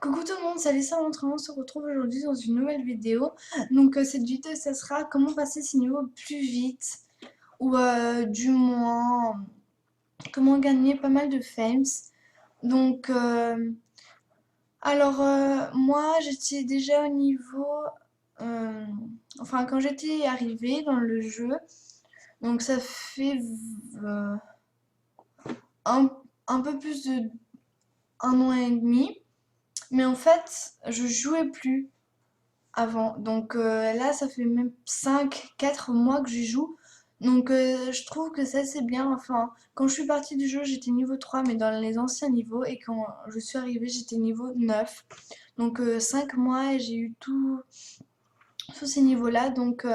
Coucou tout le monde, salut, c'est Valentin, on se retrouve aujourd'hui dans une nouvelle vidéo. Donc cette vidéo, ça sera comment passer ses niveaux plus vite, ou du moins comment gagner pas mal de fames. Donc moi j'étais déjà au niveau, euh, enfin quand j'étais arrivée dans le jeu, donc ça fait euh, un, un peu plus de 1 an et demi, mais en fait je jouais plus avant. Donc là, ça fait même 5 4 mois que j'y joue. Donc je trouve que ça c'est bien. Enfin, quand je suis partie du jeu, j'étais niveau 3 mais dans les anciens niveaux. Et quand je suis arrivée, j'étais niveau 9. Donc 5 mois et j'ai eu tous ces niveaux-là. Donc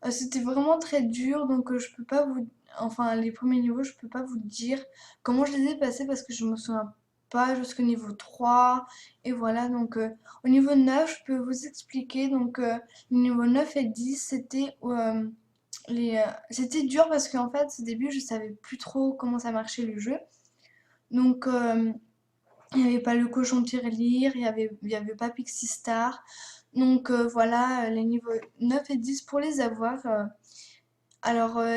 c'était vraiment très dur. Donc je peux pas vous... Enfin, les premiers niveaux, je peux pas vous dire comment je les ai passés parce que je me souviens pas jusqu'au niveau 3. Et voilà, donc au niveau 9 je peux vous expliquer. Donc le niveau 9 et 10 c'était c'était dur parce qu'en fait, au début, je savais plus trop comment ça marchait le jeu. Donc il n'y avait pas le cochon tirelire, il y avait pas Pixie Star. Donc voilà, les niveaux 9 et 10 pour les avoir.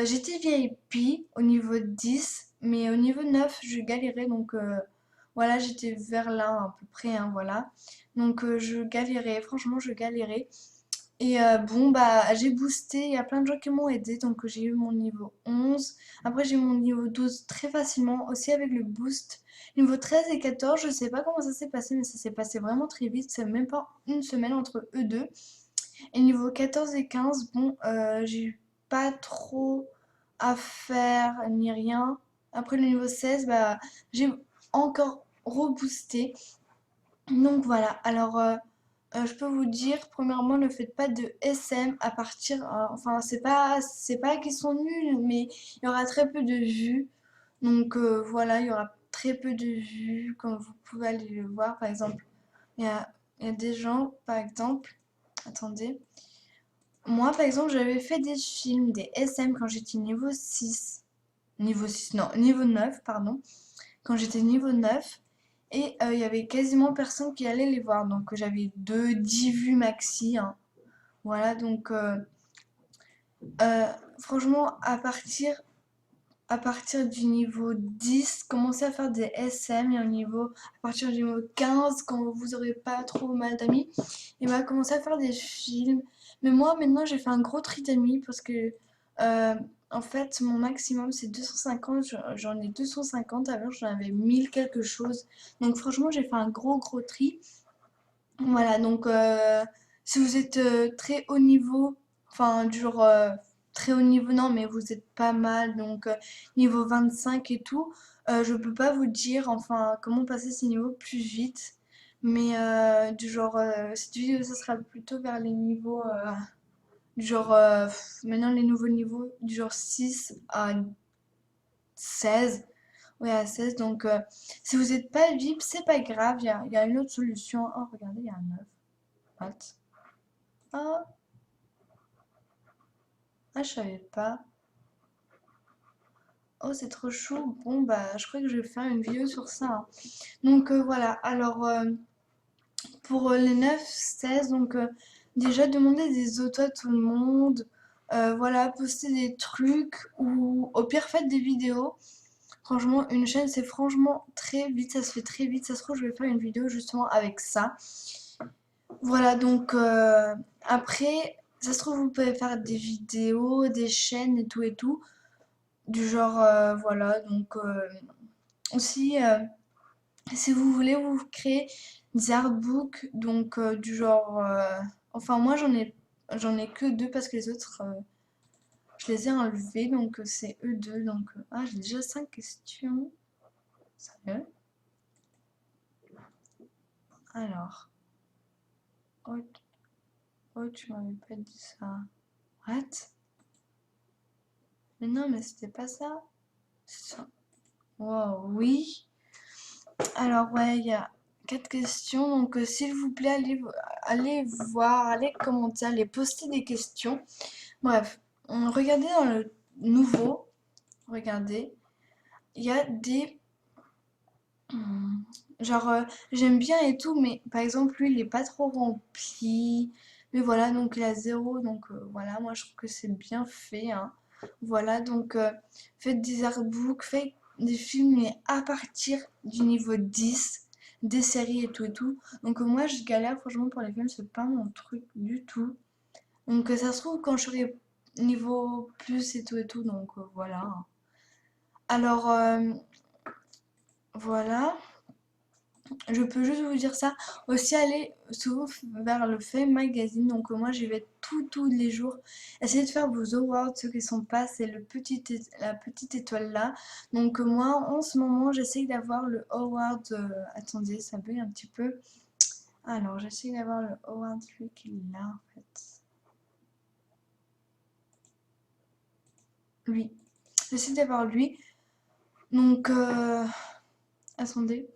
J'étais VIP au niveau 10, mais au niveau 9, je galérais. Donc voilà, j'étais vers là à peu près, hein, voilà. Donc je galérais, franchement, je galérais. Et bon, bah, j'ai boosté, il y a plein de gens qui m'ont aidé, donc j'ai eu mon niveau 11. Après, j'ai eu mon niveau 12 très facilement, aussi avec le boost. Niveau 13 et 14, je sais pas comment ça s'est passé, mais ça s'est passé vraiment très vite, c'est même pas une semaine entre eux deux. Et niveau 14 et 15, bon, j'ai eu pas trop à faire ni rien. Après le niveau 16, bah, j'ai encore reboosté. Donc voilà, je peux vous dire, premièrement, ne faites pas de SM à partir... enfin, c'est pas qu'ils sont nuls, mais il y aura très peu de vues. Donc voilà, il y aura très peu de vues, comme vous pouvez aller le voir. Par exemple, il y a, il y a des gens, par exemple... Attendez. Moi, par exemple, j'avais fait des films, des SM quand j'étais niveau 6. Niveau 6, non, niveau 9, pardon. Quand j'étais niveau 9. Et il y avait quasiment personne qui allait les voir. Donc j'avais 10 vues maxi, hein. Voilà, donc franchement, à partir du niveau 10, commencez à faire des SM. Et à partir du niveau 15, quand vous aurez pas trop mal d'amis, et bah commencez à faire des films. Mais moi, maintenant, j'ai fait un gros tri d'amis parce que euh, en fait, mon maximum c'est 250. J'en ai 250. Avant, j'en avais 1000 quelque chose. Donc, franchement, j'ai fait un gros, gros tri. Voilà, donc si vous êtes très haut niveau, enfin du genre très haut niveau, non, mais vous êtes pas mal, donc niveau 25 et tout, je peux pas vous dire enfin comment passer ces niveaux plus vite, mais du genre, cette vidéo, ça sera plutôt vers les niveaux, du genre, maintenant les nouveaux niveaux, du genre 6 à 16. Ouais, à 16, donc si vous n'êtes pas VIP, c'est pas grave, il y a une autre solution. Oh, regardez, il y a un 9. What? Ah, je savais pas. Oh, c'est trop chou. Bon, bah, je crois que je vais faire une vidéo sur ça, hein. Donc, voilà. Pour les 9 16, donc, déjà, demander des autos à tout le monde. Voilà, poster des trucs ou au pire, faites des vidéos. Franchement, une chaîne, c'est franchement très vite. Ça se fait très vite. Ça se trouve, je vais faire une vidéo justement avec ça. Voilà, donc après, ça se trouve, vous pouvez faire des vidéos, des chaînes et tout et tout. Du genre, voilà, donc aussi, si vous voulez vous créer des artbooks, donc du genre, enfin moi j'en ai que deux parce que les autres, je les ai enlevés, donc c'est eux deux, donc, j'ai déjà 5 questions. Sérieux? Alors, oh, oh tu m'avais pas dit ça. What? Mais non, mais c'était pas ça. C'est ça. Wow, oui. Alors ouais, il y a 4 questions. Donc s'il vous plaît, allez voir, allez commenter, allez poster des questions. Bref, regardez dans le nouveau, regardez, il y a des... hum, Genre, j'aime bien et tout, mais par exemple, lui, il est pas trop rempli. Mais voilà, donc il a zéro. Donc voilà, moi je trouve que c'est bien fait, hein. Voilà, donc faites des artbooks, faites des films, mais à partir du niveau 10 des séries et tout et tout. Donc moi, je galère, franchement, pour les films, c'est pas mon truc du tout. Donc ça se trouve, quand je serai niveau plus et tout, donc voilà. Alors, voilà. Je peux juste vous dire ça. Aussi, aller souvent vers le Fame Magazine. Donc, moi, j'y vais tous les jours. Essayez de faire vos awards, ceux qui sont pas. C'est la petite étoile là. Donc, moi, en ce moment, j'essaye d'avoir le award. Attendez, ça bug un petit peu. Alors, j'essaye d'avoir le award, celui qui est là, en fait. Lui. J'essaie d'avoir lui. Donc, attendez.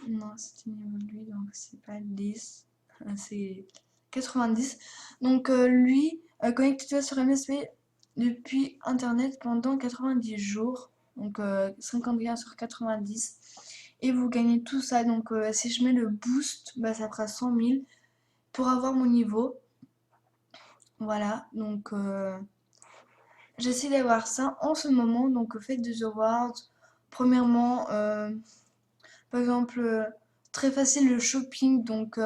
Non, c'est une niveau de lui, donc c'est pas 10, c'est 90. Donc lui, connecte-toi sur MSP depuis Internet pendant 90 jours. Donc 51 sur 90. Et vous gagnez tout ça. Donc si je mets le boost, bah, ça fera 100 000 pour avoir mon niveau. Voilà, donc j'essaie d'avoir ça en ce moment. Donc faites des awards. Premièrement, par exemple, très facile le shopping. Donc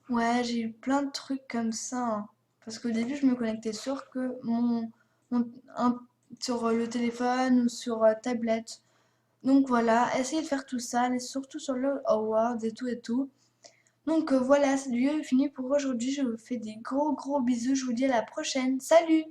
ouais, j'ai eu plein de trucs comme ça, hein. Parce qu'au début, je me connectais sur que mon- sur le téléphone ou sur tablette. Donc voilà, essayez de faire tout ça, mais surtout sur le Awards et tout et tout. Donc voilà, c'est du fini pour aujourd'hui. Je vous fais des gros bisous. Je vous dis à la prochaine. Salut!